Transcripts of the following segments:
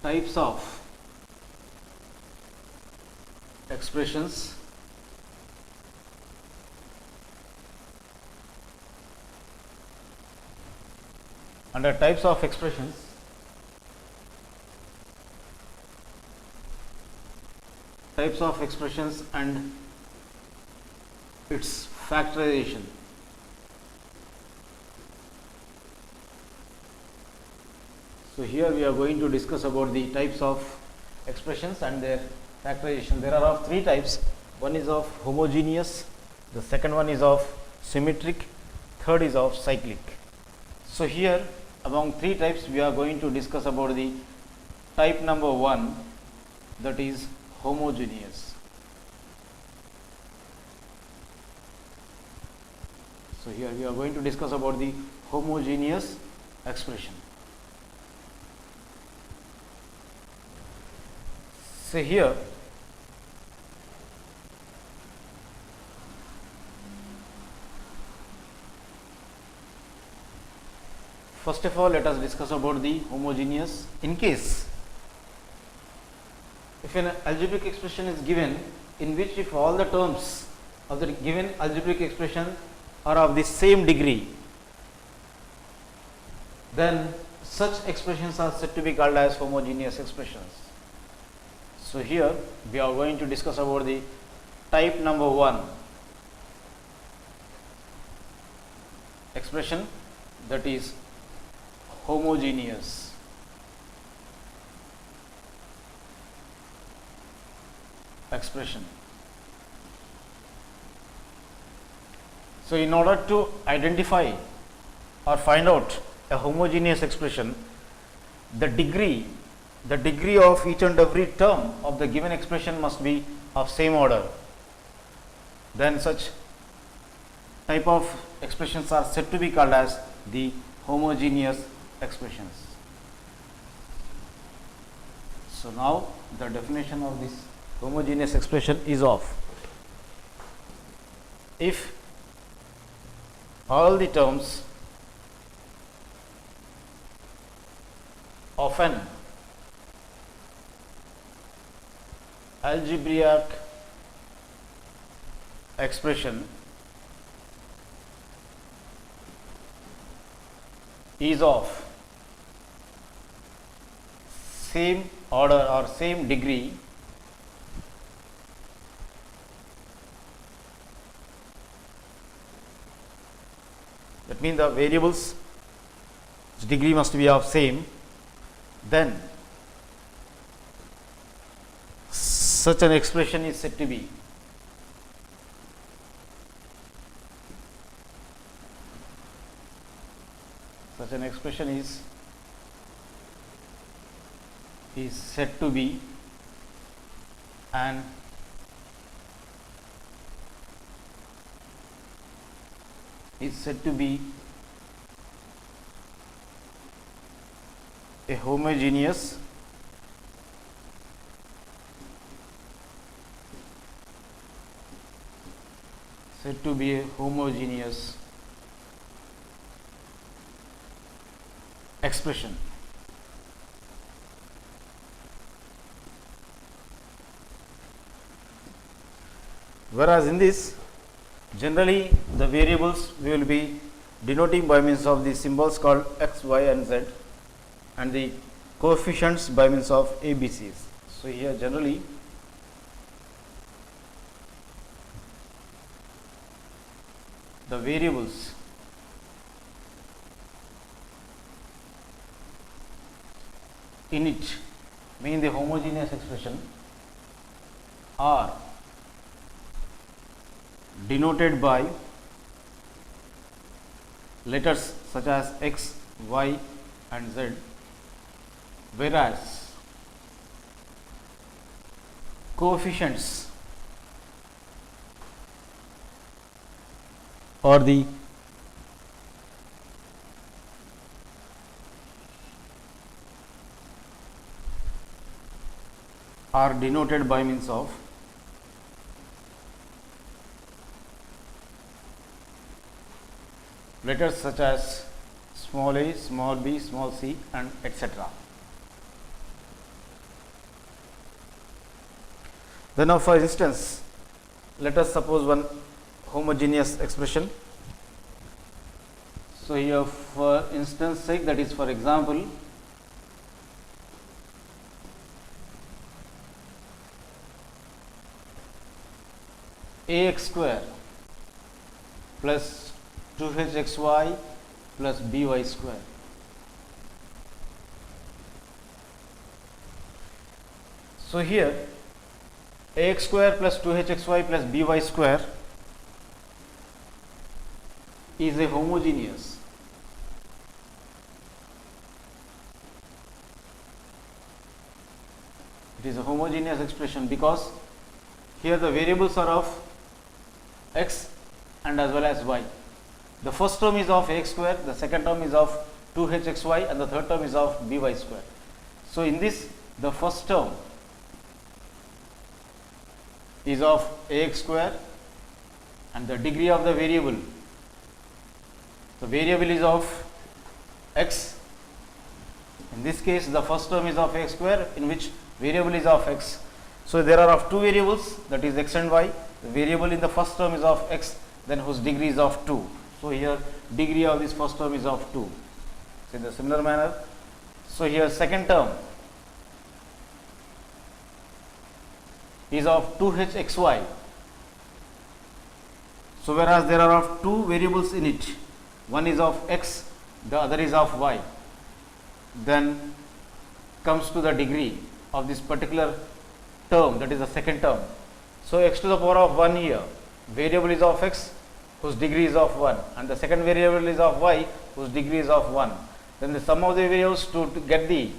types of expressions under types of expressions and its factorization. So here we are going to discuss about the types of expressions and their factorization. There are of three types. One is of homogeneous, the second one is of symmetric, third is of cyclic. So here among three types we are going to discuss about the type number 1, that is homogeneous. So here we are going to discuss about the homogeneous expression. So here first of all let us discuss about the homogeneous. In case if an algebraic expression is given in which if all the terms of the given algebraic expression are of the same degree, then such expressions are said to be called as homogeneous expressions. So here we are going to discuss about the type number 1 expression, that is homogeneous. Expression. So in order to identify or find out a homogeneous expression, the degree of each and every term of the given expression must be of same order. Then such type of expressions are said to be called as the homogeneous expressions. So now the definition of this homogeneous expression is of: if all the terms of an algebraic expression is of same order or same degree, that means the variables degree must be of same, then such an expression is said to be said to be an a homogeneous expression. Whereas in this, generally the variables we will be denoting by means of the symbols called x, y and z, and the coefficients by means of ABCs. So here generally the variables in it, mean the homogeneous expression, are denoted by letters such as x, y and z, whereas coefficients or the are denoted by means of letters such as small a, small b, small c and etc. Then now for instance, let us suppose one homogeneous expression. So here for instance sake, that is for example, ax square plus 2hxy plus by square. So here ax square plus 2hxy plus by square is a homogeneous. It is a homogeneous expression because here the variables are of x and as well as y. The first term is of ax square, the second term is of 2hxy and the third term is of by square. So in this, the first term is of ax square and the degree of the variable is of x. In this case, the first term is of x square, in which variable is of x. So there are of two variables, that is x and y. The variable in the first term is of x, then whose degree is of 2. So here degree of this first term is of 2. So in the similar manner, so here second term is of 2hxy. So whereas there are of two variables in it, one is of x, the other is of y, then comes to the degree of this particular term, that is the second term. So x to the power of 1 here, variable is of x whose degree is of 1 and the second variable is of y whose degree is of 1. Then the sum of the variables to get the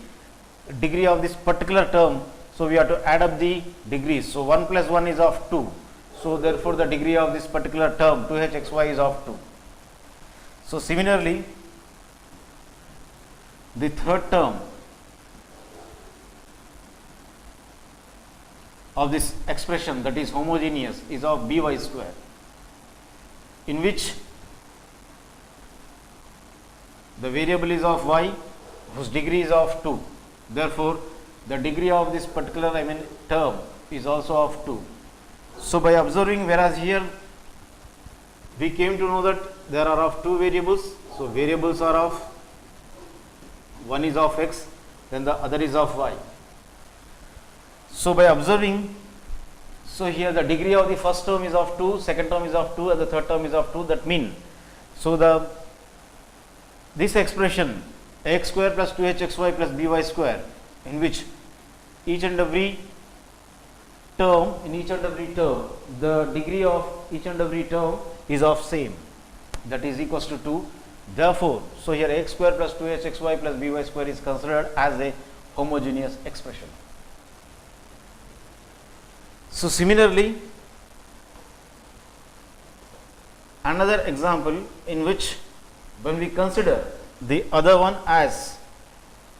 degree of this particular term, so we have to add up the degrees. So 1 plus 1 is of 2. So therefore the degree of this particular term 2hxy is of 2. So similarly, the third term of this expression, that is homogeneous, is of by square, in which the variable is of y whose degree is of 2. Therefore the degree of this particular term is also of 2. So by observing, whereas here we came to know that there are of two variables. So variables are of, one is of x, then the other is of y. So by observing, so here the degree of the first term is of 2, second term is of 2 and the third term is of 2. That means, so this expression ax square plus 2hxy plus by square, in which each and every term, the degree of each and every term is of same, that is equals to 2. Therefore, so here ax square plus 2hxy plus by square is considered as a homogeneous expression. So similarly, another example in which when we consider the other one as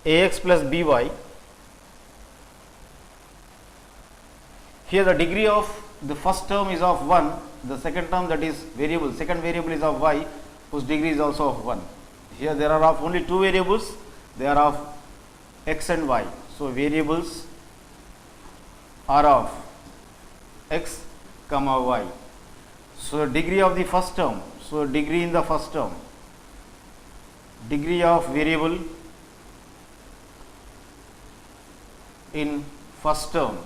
ax plus by, here the degree of the first term is of 1, the second term, that is variable, second variable is of y whose degree is also of 1. Here there are of only two variables, they are of x and y. So variables are of x comma y. So degree of the first term, so degree in the first term, degree of variable in first term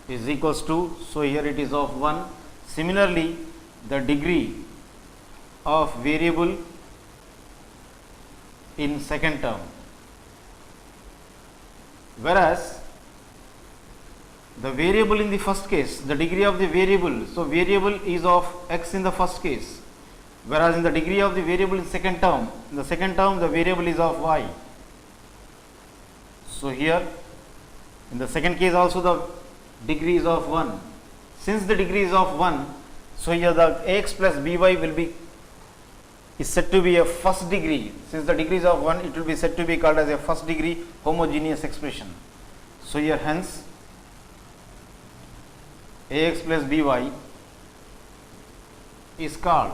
is equals to, so here it is of 1. Similarly, the degree of variable in second term, whereas the variable in the first case, the degree of the variable, so variable is of x in the first case, whereas in the degree of the variable in second term, in the second term the variable is of y. So here in the second case also the degree is of 1. Since the degree is of 1, so here the ax plus by is said to be a first degree. Since the degree is of 1, it will be said to be called as a first degree homogeneous expression. So here hence ax plus by is called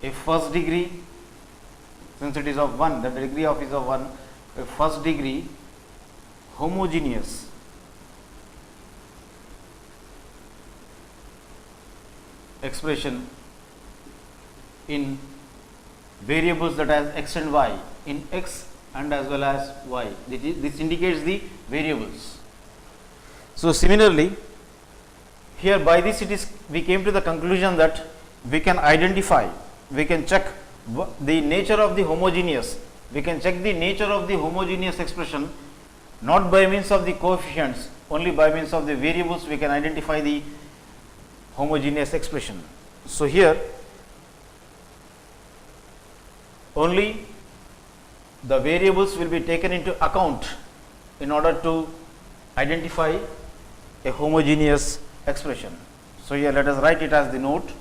a first degree, since it is of 1, the degree of is of 1, a first degree homogeneous expression in variables that has x and y, in x and as well as y. This indicates the variables. So, similarly, here by this we came to the conclusion that we can identify, we can check the nature of the homogeneous, we can check the nature of the homogeneous expression not by means of the coefficients, only by means of the variables we can identify the homogeneous expression. So, here only the variables will be taken into account in order to identify a homogeneous expression. So, here let us write it as the note.